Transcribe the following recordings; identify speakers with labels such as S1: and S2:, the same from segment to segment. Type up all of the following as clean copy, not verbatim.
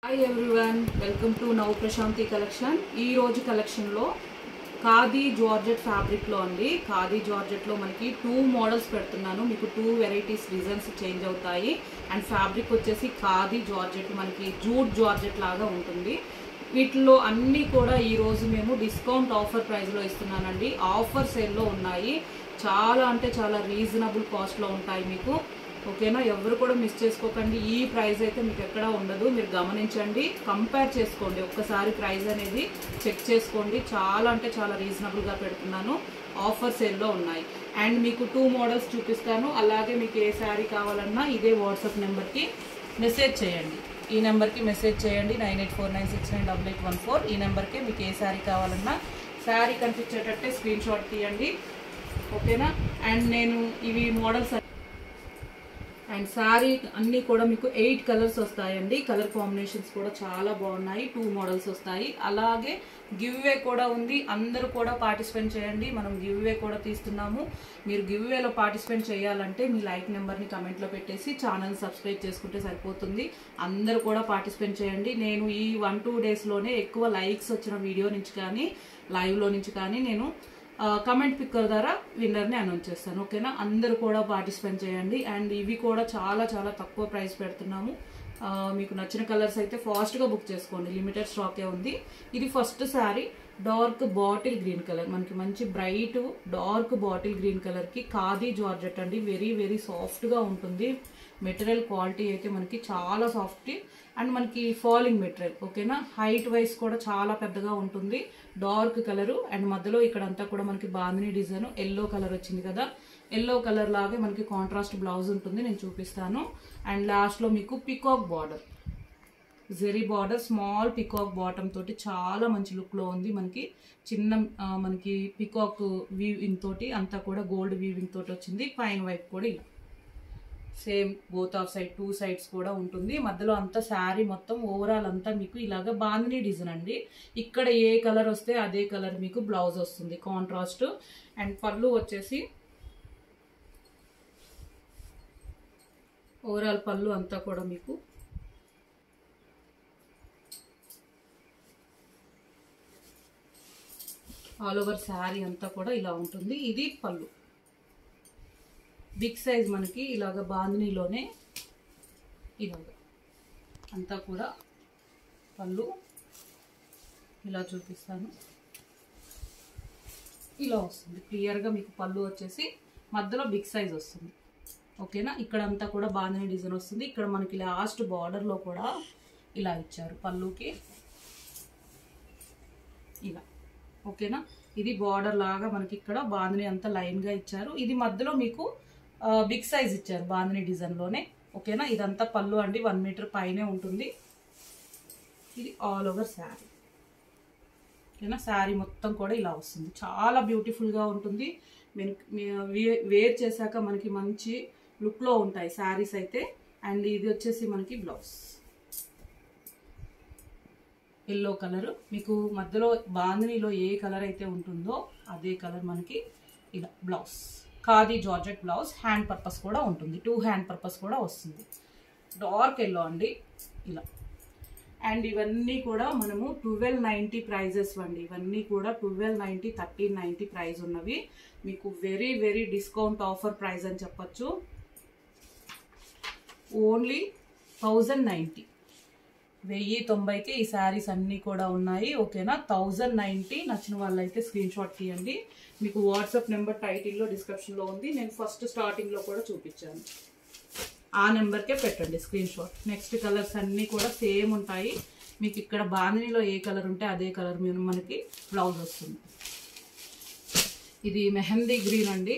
S1: Hi everyone, welcome to Nav Prashanti collection. ఈ రోజు కలెక్షన్లో ఖాదీ జార్జెట్ ఫ్యాబ్రిక్లో అండి. ఖాదీ జార్జెట్లో మనకి 2 మోడల్స్ పెడుతున్నాను. మీకు 2 వెరైటీస్ డిజైన్స్ చేంజ్ అవుతాయి. అండ్ ఫ్యాబ్రిక్ వచ్చేసి ఖాదీ జార్జెట్, మనకి జూట్ జార్జెట్ లాగా ఉంటుంది. వీటిలో అన్నీ కూడా ఈరోజు మేము డిస్కౌంట్ ఆఫర్ ప్రైస్లో ఇస్తున్నానండి. ఆఫర్ సేల్లో ఉన్నాయి. చాలా అంటే చాలా రీజనబుల్ కాస్ట్లో ఉంటాయి మీకు. ఓకేనా, ఎవరు కూడా మిస్ చేసుకోకండి. ఈ ప్రైస్ అయితే మీకు ఎక్కడా ఉండదు. మీరు గమనించండి, కంపేర్ చేసుకోండి, ఒక్కసారి ప్రైస్ అనేది చెక్ చేసుకోండి. చాలా అంటే చాలా రీజనబుల్గా పెడుతున్నాను. ఆఫర్ సేల్లో ఉన్నాయి. అండ్ మీకు 2 మోడల్స్ చూపిస్తాను. అలాగే మీకు ఏ శారీ కావాలన్నా ఇదే వాట్సాప్ నెంబర్కి మెసేజ్ చేయండి. ఈ నెంబర్కి మెసేజ్ చేయండి 9849698814. ఈ నెంబర్కి మీకు ఏ శారీ కావాలన్నా శారీ కనిపించేటట్టే స్క్రీన్ షాట్ తీయండి. ఓకేనా. అండ్ నేను ఇవి మోడల్స్ అండ్ శారీ అన్నీ కూడా మీకు 8 కలర్స్ వస్తాయండి. కలర్ కాంబినేషన్స్ కూడా చాలా బాగున్నాయి. 2 మోడల్స్ వస్తాయి. అలాగే గివ్ అవే కూడా ఉంది. అందరూ కూడా పార్టిసిపేట్ చేయండి. మనం గివ్ అవే కూడా తీస్తున్నాము. మీరు గివ్ అవేలో పార్టిసిపేట్ చేయాలంటే మీ లైక్ నెంబర్ని కమెంట్లో పెట్టేసి ఛానల్ సబ్స్క్రైబ్ చేసుకుంటే సరిపోతుంది. అందరూ కూడా పార్టిసిపేట్ చేయండి. నేను ఈ 1-2 డేస్లోనే ఎక్కువ లైక్స్ వచ్చిన వీడియో నుంచి కానీ లైవ్లో నుంచి కానీ నేను కమెంట్ పిక్కర్ ద్వారా విన్నర్ని అనౌన్స్ చేస్తాను. ఓకేనా, అందరూ కూడా పార్టిసిపేట్ చేయండి. అండ్ ఇవి కూడా చాలా చాలా తక్కువ ప్రైస్ పెడుతున్నాము. మీకు నచ్చిన కలర్స్ అయితే ఫాస్ట్గా బుక్ చేసుకోండి. లిమిటెడ్ స్టాకే ఉంది. ఇది first sari dark bottle green colour, మనకి మంచి బ్రైట్ డార్క్ బాటిల్ గ్రీన్ కలర్కి ఖాదీ జార్జెట్ అండి. వెరీ వెరీ సాఫ్ట్గా ఉంటుంది. మెటీరియల్ క్వాలిటీ అయితే మనకి చాలా సాఫ్ట్ అండ్ మనకి ఫాలింగ్ మెటీరియల్. ఓకేనా, హైట్ వైజ్ కూడా చాలా పెద్దగా ఉంటుంది. డార్క్ కలరు అండ్ మధ్యలో ఇక్కడంతా కూడా మనకి బాందిని డిజైన్ ఎల్లో కలర్ వచ్చింది కదా. ఎల్లో కలర్ లాగే మనకి కాంట్రాస్ట్ బ్లౌజ్ ఉంటుంది. నేను చూపిస్తాను. అండ్ లాస్ట్లో మీకు peacock border, zari border, small peacock bottom తోటి చాలా మంచి లుక్లో ఉంది. మనకి చిన్న మనకి పికాక్ వీవింగ్ తోటి అంతా కూడా గోల్డ్ వీవింగ్ తోటి వచ్చింది. పైన వైపు కూడా ఇలా same both of side 2 sides కూడా ఉంటుంది. మధ్యలో అంతా శారీ మొత్తం ఓవరాల్ అంతా మీకు ఇలాగ బాందిని డిజైన్ అండి. ఇక్కడ ఏ కలర్ వస్తే అదే కలర్ మీకు బ్లౌజ్ వస్తుంది కాంట్రాస్ట్. అండ్ పళ్ళు వచ్చేసి ఓవరాల్ పళ్ళు అంతా కూడా మీకు ఆల్ ఓవర్ శారీ అంతా కూడా ఇలా ఉంటుంది. ఇది పళ్ళు బిగ్ సైజ్, మనకి ఇలాగ బాందినీలోనే ఇలాగ అంతా కూడా పళ్ళు ఇలా చూపిస్తాను. ఇలా వస్తుంది క్లియర్గా మీకు. పళ్ళు వచ్చేసి మధ్యలో బిగ్ సైజ్ వస్తుంది. ఓకేనా, ఇక్కడ అంతా కూడా బాందిని డిజైన్ వస్తుంది. ఇక్కడ మనకి లాస్ట్ బార్డర్లో కూడా ఇలా ఇచ్చారు పళ్ళుకి ఇలా. ఓకేనా, ఇది బార్డర్ లాగా మనకి ఇక్కడ బాందిని అంతా లైన్గా ఇచ్చారు. ఇది మధ్యలో మీకు బిగ్ సైజ్ ఇచ్చారు బాందిని డిజైన్లోనే. ఓకేనా, ఇదంతా పళ్ళు అండి. 1 మీటర్ పైనే ఉంటుంది. ఇది ఆల్ ఓవర్ శారీ. ఓకేనా, శారీ మొత్తం కూడా ఇలా వస్తుంది. చాలా బ్యూటిఫుల్గా ఉంటుంది. వేర్ చేశాక మనకి మంచి లుక్లో ఉంటాయి శారీస్ అయితే. అండ్ ఇది వచ్చేసి మనకి బ్లౌజ్ ఎల్లో కలర్. మీకు మధ్యలో బాందినీలో ఏ కలర్ అయితే ఉంటుందో అదే కలర్ మనకి ఇలా blouse. Khadi georgette blouse. Hand purpose కూడా ఉంటుంది. 2 హ్యాండ్ పర్పస్ కూడా వస్తుంది. డార్క్ ఎల్లో అండి ఇలా. అండ్ ఇవన్నీ కూడా మనము 1290 ప్రైజెస్ అండి. ఇవన్నీ కూడా 1290, 1390 ప్రైజ్ ఉన్నవి. మీకు very very discount offer praise అని చెప్పచ్చు. ఓన్లీ 1090, 1090కి ఈ శారీస్ అన్నీ కూడా ఉన్నాయి. ఓకేనా, 1090. నచ్చిన వాళ్ళైతే స్క్రీన్ షాట్ తీయండి. మీకు వాట్సాప్ నెంబర్ టైటిల్లో డిస్క్రిప్షన్లో ఉంది. నేను ఫస్ట్ స్టార్టింగ్లో కూడా చూపించాను. ఆ నెంబర్కే పెట్టండి స్క్రీన్ షాట్. నెక్స్ట్ కలర్స్ అన్నీ కూడా సేమ్ ఉంటాయి. మీకు ఇక్కడ బాందినీలో ఏ కలర్ ఉంటే అదే కలర్ మనకి బ్లౌజ్ వస్తుంది. ఇది మెహందీ గ్రీన్ అండి,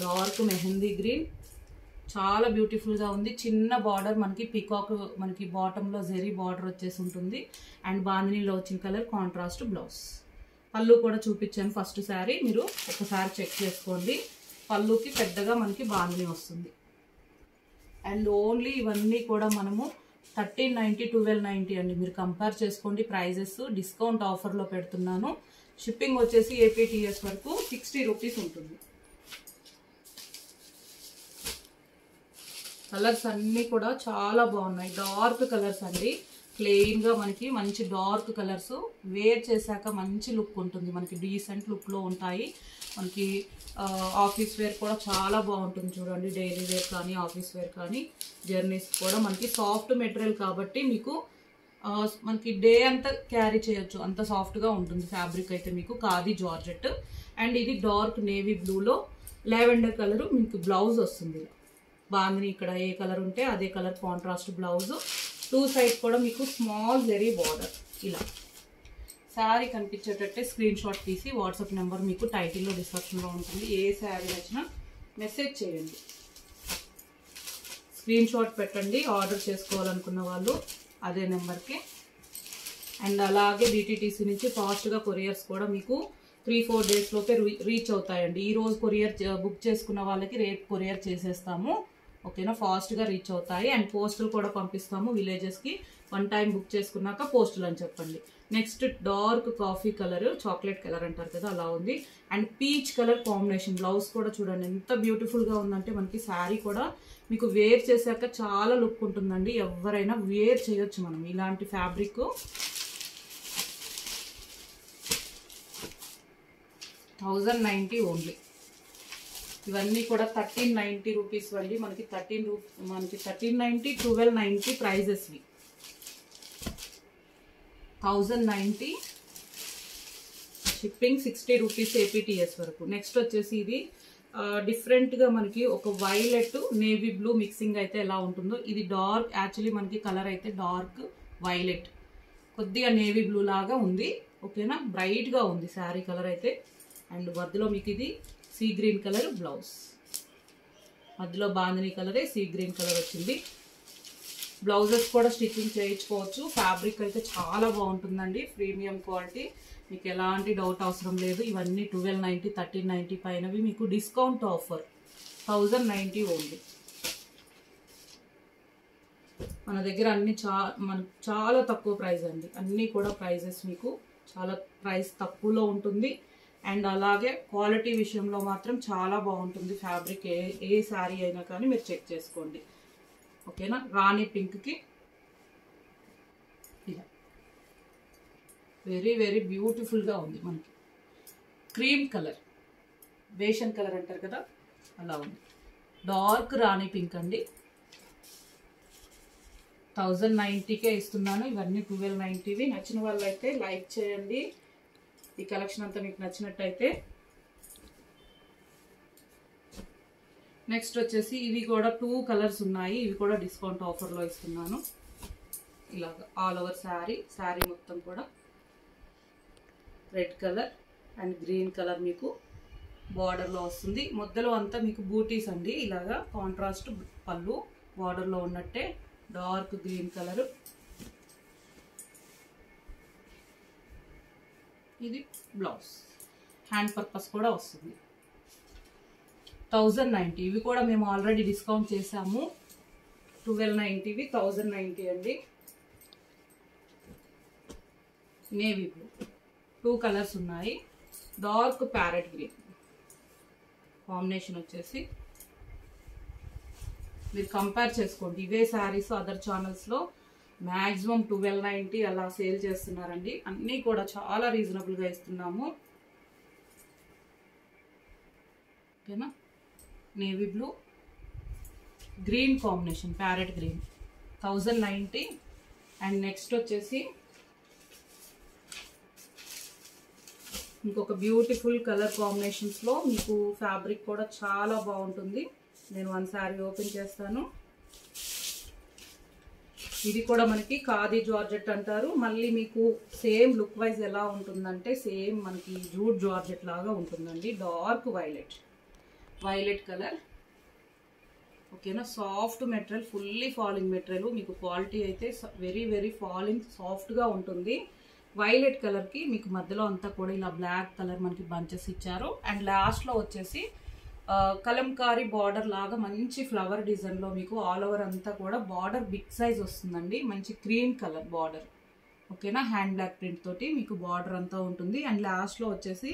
S1: డార్క్ మెహందీ గ్రీన్. చాలా బ్యూటిఫుల్గా ఉంది. చిన్న బార్డర్ మనకి పికాక్, మనకి బాటంలో జెరీ బార్డర్ వచ్చేసి ఉంటుంది. అండ్ బాందినీలో వచ్చిన కలర్ కాంట్రాస్ట్ బ్లౌజ్. పళ్ళు కూడా చూపించాను ఫస్ట్ శారీ, మీరు ఒకసారి చెక్ చేసుకోండి. పళ్ళుకి పెద్దగా మనకి బాందిని వస్తుంది. అండ్ ఓన్లీ ఇవన్నీ కూడా మనము 1390, 1290 అండి. మీరు కంపేర్ చేసుకోండి ప్రైజెస్. డిస్కౌంట్ ఆఫర్లో పెడుతున్నాను. షిప్పింగ్ వచ్చేసి ఏపీటీఎస్ వరకు 60 రూపీస్ ఉంటుంది. కలర్స్ అన్నీ కూడా చాలా బాగున్నాయి, డార్క్ కలర్స్ అండి. ప్లెయిన్గా మనకి మంచి డార్క్ కలర్స్, వేర్ చేశాక మంచి లుక్ ఉంటుంది, మనకి డీసెంట్ లుక్లో ఉంటాయి. మనకి ఆఫీస్ వేర్ కూడా చాలా బాగుంటుంది చూడండి, డైలీ వేర్ కానీ ఆఫీస్ వేర్ కానీ జర్నీస్ కూడా. మనకి సాఫ్ట్ మెటీరియల్ కాబట్టి మీకు మనకి డే అంతా క్యారీ చేయొచ్చు, అంత సాఫ్ట్గా ఉంటుంది ఫ్యాబ్రిక్ అయితే మీకు. ఖాదీ జార్జెట్. అండ్ ఇది డార్క్ నేవీ బ్లూలో లావెండర్ కలర్ మీకు బ్లౌజ్ వస్తుంది. బాందిని ఇక్కడ ఏ కలర్ ఉంటే అదే కలర్ కాంట్రాస్ట్ బ్లౌజ్. 2 సైడ్ కూడా మీకు స్మాల్ జెరీ బార్డర్. ఇలా శారీ కనిపించేటట్టే స్క్రీన్ షాట్ తీసి వాట్సాప్ నెంబర్ మీకు టైటిల్లో డిస్క్రిప్షన్లో ఉంటుంది. ఏ శారీ నచ్చినా మెసేజ్ చేయండి, స్క్రీన్ షాట్ పెట్టండి. ఆర్డర్ చేసుకోవాలనుకున్న వాళ్ళు అదే నెంబర్కి. అండ్ అలాగే డిటీటీసీ నుంచి ఫాస్ట్గా కొరియర్స్ కూడా మీకు 3-4 డేస్లోపే రీచ్ అవుతాయండి. ఈరోజు కొరియర్ బుక్ చేసుకున్న వాళ్ళకి రేపు కొరియర్ చేసేస్తాము, ఓకేనా. ఫాస్ట్గా రీచ్ అవుతాయి. అండ్ పోస్టులు కూడా పంపిస్తాము విలేజెస్కి. 1 టైం బుక్ చేసుకున్నాక పోస్టులు అని చెప్పండి. Next dark coffee colour, chocolate colour అంటారు కదా, అలా ఉంది. And peach colour combination. Blouse కూడా చూడండి ఎంత బ్యూటిఫుల్గా ఉందంటే, మనకి శారీ కూడా మీకు వేర్ చేశాక చాలా లుక్ ఉంటుందండి. ఎవరైనా వేర్ చేయొచ్చు మనం ఇలాంటి ఫ్యాబ్రిక్. 1090 ఓన్లీ. ఇవన్నీ కూడా 1390 రూపీస్ అండి. మనకి 1390, 1290 ప్రైజెస్వి. 1090 షిప్పింగ్, 60 రూపీస్ ఏపీటీఎస్ వరకు. నెక్స్ట్ వచ్చేసి ఇది డిఫరెంట్గా మనకి ఒక వైలెట్ నేవీ బ్లూ మిక్సింగ్ అయితే ఎలా ఉంటుందో, ఇది డార్క్, యాక్చువల్లీ మనకి కలర్ అయితే డార్క్ వైలెట్, కొద్దిగా నేవీ బ్లూ లాగా ఉంది, ఓకేనా. బ్రైట్గా ఉంది శారీ కలర్ అయితే. అండ్ మధ్యలో మీకు ఇది సీ గ్రీన్ కలర్ బ్లౌజ్, మధ్యలో బాందిని కలరే సీ గ్రీన్ కలర్ వచ్చింది. బ్లౌజెస్ కూడా స్టిచ్చింగ్ చేయించుకోవచ్చు. ఫ్యాబ్రిక్ అయితే చాలా బాగుంటుందండి, ప్రీమియం క్వాలిటీ, మీకు ఎలాంటి డౌట్ అవసరం లేదు. ఇవన్నీ 1290, 1390 పైనవి మీకు డిస్కౌంట్ ఆఫర్ 1090 ఓన్లీ. మన దగ్గర అన్ని చాలా తక్కువ ప్రైస్ అండి, అన్నీ కూడా ప్రైజెస్ మీకు చాలా ప్రైస్ తక్కువలో ఉంటుంది. అండ్ అలాగే క్వాలిటీ విషయంలో మాత్రం చాలా బాగుంటుంది ఫ్యాబ్రిక్. ఏ శారీ అయినా కానీ మీరు చెక్ చేసుకోండి, ఓకేనా. రాణి పింక్కి ఇలా వెరీ వెరీ బ్యూటిఫుల్గా ఉంది. మనకి క్రీమ్ కలర్, బేషన్ కలర్ అంటారు కదా, అలా ఉంది. డార్క్ రాణి పింక్ అండి. 1090కే ఇస్తున్నాను. ఇవన్నీ 1290వి. నచ్చిన వాళ్ళు అయితే లైక్ చేయండి. ఈ కలెక్షన్ అంతా మీకు నచ్చినట్టయితే. నెక్స్ట్ వచ్చేసి ఇవి కూడా 2 కలర్స్ ఉన్నాయి, ఇవి కూడా డిస్కౌంట్ ఆఫర్లో ఇస్తున్నాను. ఇలాగ ఆల్ ఓవర్ శారీ మొత్తం కూడా red colour and green colour మీకు బార్డర్లో వస్తుంది. మధ్యలో అంతా మీకు బూటీస్ అండి, ఇలాగా కాంట్రాస్ట్ పళ్ళు బార్డర్లో ఉన్నట్టే డార్క్ గ్రీన్ కలరు. ఇది బ్లౌజ్, హ్యాండ్ పర్పస్ కూడా వస్తుంది. 1090. ఇవి కూడా మేము ఆల్రెడీ డిస్కౌంట్ చేసాము. 1290వి 1090 అండి. నేవీ బ్లూ 2 కలర్స్ ఉన్నాయి. డార్క్ ప్యారెట్ గ్రీన్ కాంబినేషన్ వచ్చేసి మీరు కంపేర్ చేసుకోండి. ఇవే శారీస్ అదర్ ఛానల్స్లో మ్యాక్సిమం 1290 అలా సేల్ చేస్తున్నారండి. అన్నీ కూడా చాలా రీజనబుల్గా ఇస్తున్నాము, ఓకేనా. Navy blue green combination, parrot green 1090. And next వచ్చేసి ఇంకొక బ్యూటిఫుల్ కలర్ కాంబినేషన్స్లో మీకు ఫ్యాబ్రిక్ కూడా చాలా బాగుంటుంది. నేను 1 శారీ ఓపెన్ చేస్తాను. ఇది కూడా మనకి ఖాదీ జార్జెట్ అంటారు. మళ్ళీ మీకు సేమ్ లుక్ వైజ్ ఎలా ఉంటుందంటే సేమ్ మనకి జూట్ జార్జెట్ లాగా ఉంటుందండి. డార్క్ వైలెట్ కలర్, ఓకేనా. Soft material, fully falling material. మీకు క్వాలిటీ అయితే వెరీ వెరీ ఫాలింగ్ సాఫ్ట్గా ఉంటుంది. వైలెట్ కలర్కి మీకు మధ్యలో అంతా కూడా ఇలా బ్లాక్ కలర్ మనకి బంచెస్ ఇచ్చారు. అండ్ లాస్ట్లో వచ్చేసి కలంకారీ బార్డర్ లాగా మంచి ఫ్లవర్ డిజైన్లో మీకు ఆల్ ఓవర్ అంతా కూడా బార్డర్ బిగ్ సైజ్ వస్తుందండి. మంచి క్రీమ్ కలర్ బార్డర్, ఓకేనా. హ్యాండ్ బ్లాక్ ప్రింట్ తోటి మీకు బార్డర్ అంతా ఉంటుంది. అండ్ లాస్ట్లో వచ్చేసి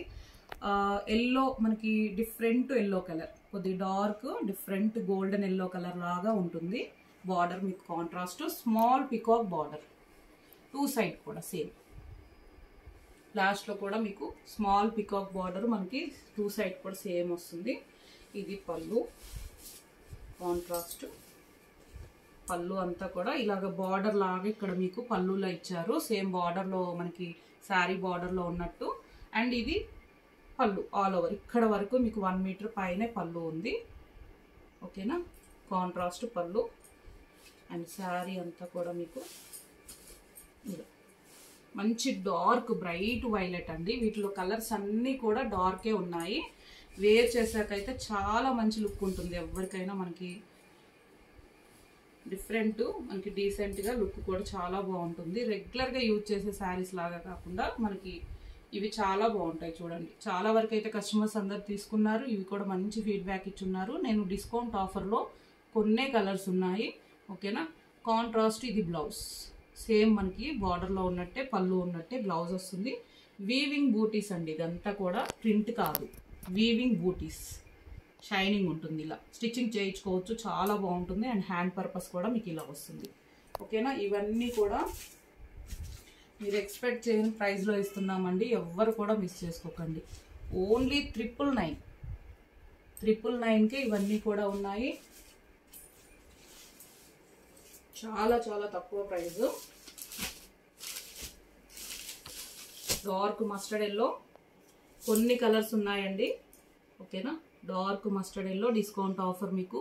S1: ఎల్లో, మనకి డిఫరెంట్ ఎల్లో కలర్ కొద్ది dark different golden yellow colour లాగా ఉంటుంది. బార్డర్ మీకు contrast small peacock border, 2 side కూడా సేమ్. లాస్ట్లో కూడా మీకు స్మాల్ పికాక్ బార్డర్ మనకి 2 సైడ్ కూడా సేమ్ వస్తుంది. ఇది పళ్ళు, కాంట్రాస్ట్ పళ్ళు అంతా కూడా ఇలాగ బార్డర్ లాగా ఇక్కడ మీకు పళ్ళులో ఇచ్చారు. సేమ్ బార్డర్లో మనకి శారీ బార్డర్లో ఉన్నట్టు. అండ్ ఇది పళ్ళు ఆల్ ఓవర్ ఇక్కడ వరకు మీకు 1 మీటర్ పైనే పళ్ళు ఉంది. ఓకేనా, కాంట్రాస్ట్ పళ్ళు. అండ్ శారీ అంతా కూడా మీకు ఇలా మంచి డార్క్ బ్రైట్ వైలెట్ అండి. వీటిలో కలర్స్ అన్నీ కూడా డార్కే ఉన్నాయి. వేర్ చేసాకైతే చాలా మంచి లుక్ ఉంటుంది. ఎవరికైనా మనకి డిఫరెంట్, మనకి డీసెంట్గా లుక్ కూడా చాలా బాగుంటుంది. రెగ్యులర్గా యూజ్ చేసే శారీస్ లాగా కాకుండా మనకి ఇవి చాలా బాగుంటాయి. చూడండి, చాలా వరకు అయితే కస్టమర్స్ అందరు తీసుకున్నారు. ఇవి కూడా మంచి ఫీడ్బ్యాక్ ఇచ్చున్నారు. నేను డిస్కౌంట్ ఆఫర్లో కొన్నే కలర్స్ ఉన్నాయి. ఓకేనా, కాంట్రాస్ట్ ఇది బ్లౌజ్. సేమ్ మనకి బార్డర్లో ఉన్నట్టే పళ్ళు ఉన్నట్టే బ్లౌజ్ వస్తుంది. వీవింగ్ బూటీస్ అండి, ఇదంతా కూడా ప్రింట్ కాదు, వీవింగ్ బూటీస్. షైనింగ్ ఉంటుంది, ఇలా స్టిచ్చింగ్ చేయించుకోవచ్చు, చాలా బాగుంటుంది. అండ్ హ్యాండ్ పర్పస్ కూడా మీకు ఇలా వస్తుంది. ఓకేనా, ఇవన్నీ కూడా మీరు ఎక్స్పెక్ట్ చేయని ప్రైస్లో ఇస్తున్నామండి. ఎవ్వరు కూడా మిస్ చేసుకోకండి. ఓన్లీ 999కే ఇవన్నీ కూడా ఉన్నాయి. చాలా చాలా తక్కువ ప్రైస్. డార్క్ మస్టర్డ్ ఎల్లో కొన్ని కలర్స్ ఉన్నాయండి. ఓకేనా, dark mustard yellow discount offer మీకు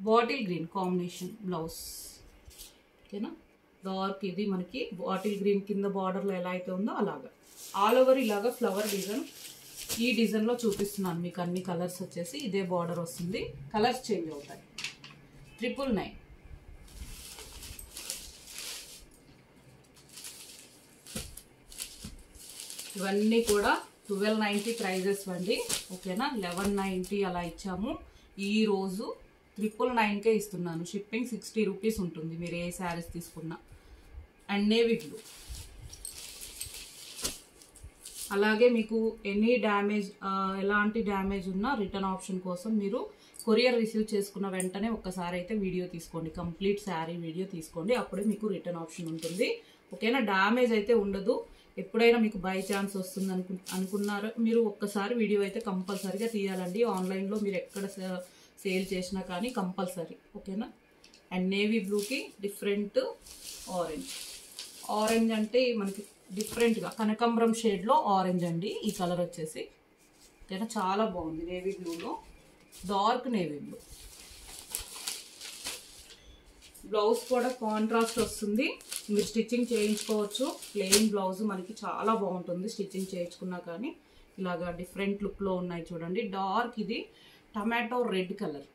S1: బాటిల్ గ్రీన్ కాంబినేషన్ బ్లౌజ్. ఓకేనా, డార్క్ ఇది మనకి బాటిల్ గ్రీన్ కింద బార్డర్లో ఎలా అయితే ఉందో అలాగా ఆల్ ఓవర్ ఇలాగా ఫ్లవర్ డిజైన్. ఈ డిజైన్లో చూపిస్తున్నాను మీకు అన్ని కలర్స్ వచ్చేసి ఇదే బార్డర్ వస్తుంది. కలర్స్ చేంజ్ అవుతాయి. 999. ఇవన్నీ కూడా 1290 ప్రైజెస్ అండి. ఓకేనా, 1190 అలా ఇచ్చాము. ఈరోజు 999కే ఇస్తున్నాను. షిప్పింగ్ 60 రూపీస్ ఉంటుంది మీరు ఏ శారీస్ తీసుకున్నా. అండ్ నేవీ బ్లూ, అలాగే మీకు ఎనీ డ్యామేజ్, ఎలాంటి డ్యామేజ్ ఉన్నా రిటర్న్ ఆప్షన్ కోసం మీరు కొరియర్ రిసీవ్ చేసుకున్న వెంటనే ఒక్కసారి అయితే వీడియో తీసుకోండి, కంప్లీట్ శారీ వీడియో తీసుకోండి. అప్పుడే మీకు రిటర్న్ ఆప్షన్ ఉంటుంది. ఓకేనా, డ్యామేజ్ అయితే ఉండదు. ఎప్పుడైనా మీకు బై ఛాన్స్ వస్తుంది అనుకున్నారు మీరు ఒక్కసారి వీడియో అయితే కంపల్సరీగా తీయాలండి. ఆన్లైన్లో మీరు ఎక్కడ సేల్ చేసినా కానీ కంపల్సరీ. ఓకేనా, అండ్ నేవీ బ్లూకి డిఫరెంట్ ఆరెంజ్ అంటే మనకి డిఫరెంట్గా కనకాంబరం షేడ్లో ఆరెంజ్ అండి ఈ కలర్ వచ్చేసి. ఓకేనా, చాలా బాగుంది. నేవీ బ్లూలో డార్క్ నేవీ బ్లూ. బ్లౌజ్ కూడా కాంట్రాస్ట్ వస్తుంది. మీరు స్టిచ్చింగ్ చేయించుకోవచ్చు. ప్లెయిన్ బ్లౌజ్ మనకి చాలా బాగుంటుంది స్టిచ్చింగ్ చేయించుకున్నా కానీ. ఇలాగా డిఫరెంట్ లుక్లో ఉన్నాయి చూడండి. డార్క్ ఇది tomato red colour,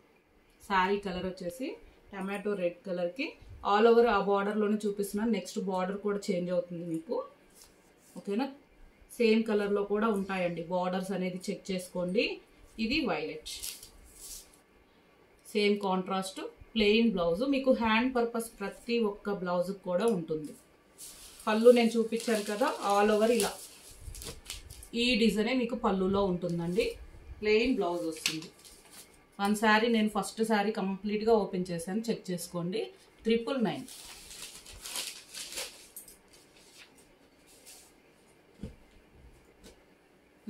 S1: sari colour వచ్చేసి టమాటో రెడ్ కలర్కి ఆల్ ఓవర్ ఆ బార్డర్లోనే చూపిస్తున్నాను. నెక్స్ట్ బార్డర్ కూడా చేంజ్ అవుతుంది మీకు. ఓకేనా, సేమ్ కలర్లో కూడా ఉంటాయండి బార్డర్స్ అనేది చెక్ చేసుకోండి. ఇది violet, same contrast plain blouse. మీకు హ్యాండ్ పర్పస్ ప్రతి ఒక్క బ్లౌజ్ కూడా ఉంటుంది. పళ్ళు నేను చూపించాను కదా, ఆల్ ఓవర్ ఇలా ఈ డిజైనే మీకు పళ్ళులో ఉంటుందండి. ప్లెయిన్ బ్లౌజ్ వస్తుంది. 1 శారీ నేను ఫస్ట్ శారీ కంప్లీట్గా ఓపెన్ చేశాను, చెక్ చేసుకోండి. 999.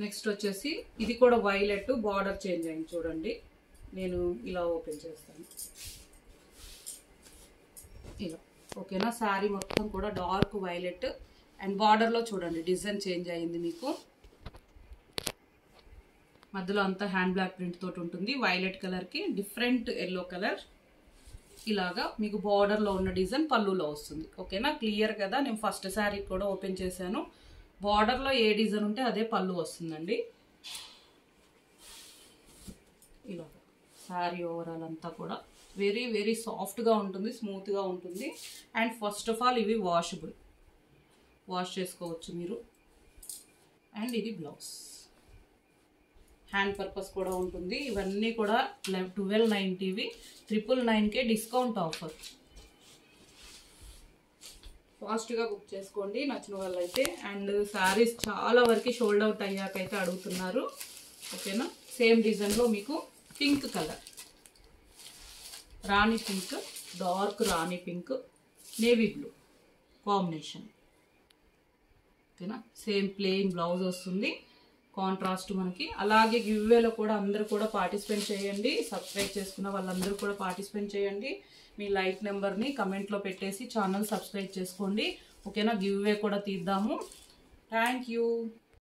S1: నెక్స్ట్ వచ్చేసి ఇది కూడా వైలెట్, బార్డర్ చేంజ్ అయింది చూడండి. నేను ఇలా ఓపెన్ చేస్తాను ఇలా. ఓకేనా, శారీ మొత్తం కూడా డార్క్ వైలెట్ అండ్ బార్డర్లో చూడండి డిజైన్ చేంజ్ అయింది మీకు. మధ్యలో అంతా హ్యాండ్ బ్లాక్ ప్రింట్ తోటి ఉంటుంది. వైలెట్ కలర్కి డిఫరెంట్ ఎల్లో కలర్ ఇలాగా మీకు బార్డర్లో ఉన్న డిజైన్ పళ్ళులో వస్తుంది. ఓకేనా, క్లియర్ కదా. నేను ఫస్ట్ శారీ కూడా ఓపెన్ చేశాను. బార్డర్లో ఏ డిజైన్ ఉంటే అదే పళ్ళు వస్తుందండి. ఇలా శారీ ఓవరాల్ అంతా కూడా వెరీ వెరీ సాఫ్ట్గా ఉంటుంది, స్మూత్గా ఉంటుంది. అండ్ ఫస్ట్ ఆఫ్ ఆల్ ఇవి వాషబుల్, వాష్ చేసుకోవచ్చు మీరు. అండ్ ఇది బ్లౌజ్, హ్యాండ్ పర్పస్ కూడా ఉంటుంది. ఇవన్నీ కూడా 1290వి 999కే డిస్కౌంట్ ఆఫర్. ఫాస్ట్గా బుక్ చేసుకోండి నచ్చిన వాళ్ళైతే. అండ్ శారీస్ చాలా వరకు షోల్డ్ అవుట్ అయ్యాకైతే అడుగుతున్నారు. ఓకేనా, సేమ్ డిజైన్లో మీకు పింక్ కలర్, రాణి పింక్, డార్క్ రాణి పింక్, నేవీ బ్లూ కాంబినేషన్. ఓకేనా, సేమ్ ప్లెయిన్ బ్లౌజ్ వస్తుంది, కాంట్రాస్ట్ మనకి. అలాగే గివ్వేలో కూడా అందరూ కూడా పార్టిసిపేట్ చేయండి. సబ్స్క్రైబ్ చేసుకున్న వాళ్ళందరూ కూడా పార్టిసిపేట్ చేయండి. మీ లైక్ నెంబర్ని కమెంట్లో పెట్టేసి ఛానల్ సబ్స్క్రైబ్ చేసుకోండి. ఓకేనా, గివ్వే కూడా తీద్దాము. Thank you.